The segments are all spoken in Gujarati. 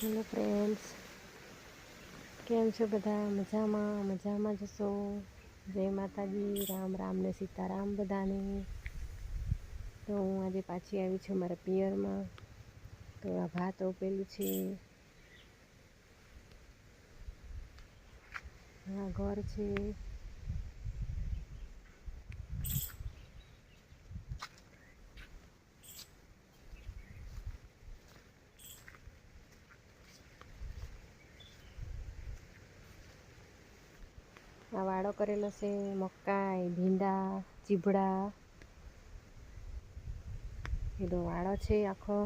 હેલો ફ્રેન્ડ્સ, કેમ છો બધા? મજામાં જશો. જય માતાજી, રામ રામ ને સીતારામ બધાને. તો હું આજે પાછી આવી છું મારા પિયરમાં. તો આ ભાત રોપેલું છે, આ ઘર છે. આ વાડો કરેલો છે, મકાઈ, ભીંડા, ચીભડા, એનો વાડો છે આખો.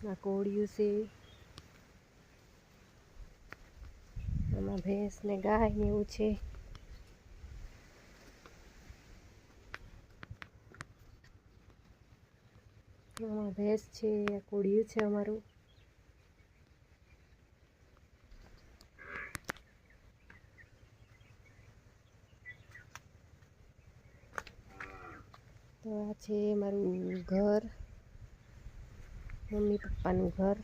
આ કોળિયું છે, આમાં ભેંસ ને ગાય ને એવું છે. આમાં ભેંસ છે, આ કોળિયું છે અમારું. તો આ છે મારું ઘર, મમ્મી પપ્પાનું ઘર.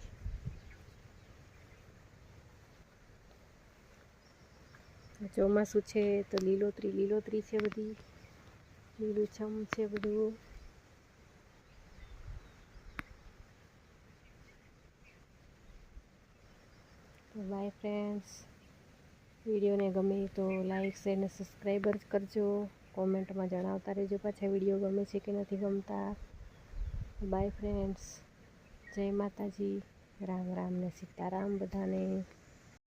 ચોમાસું છે તો લીલોતરી છે, બધી લીલુંછમ છે બધું. તો બાય ફ્રેન્ડ્સ, વિડીયોને ગમે તો લાઈક શેર ને સબસ્ક્રાઈબ કરજો. કોમેન્ટમાં જણાવતા રહેજો પાછા વિડીયો ગમે છે કે નથી ગમતા. બાય ફ્રેન્ડ્સ, જય માતાજી, રામ રામ ને સીતારામ બધાને.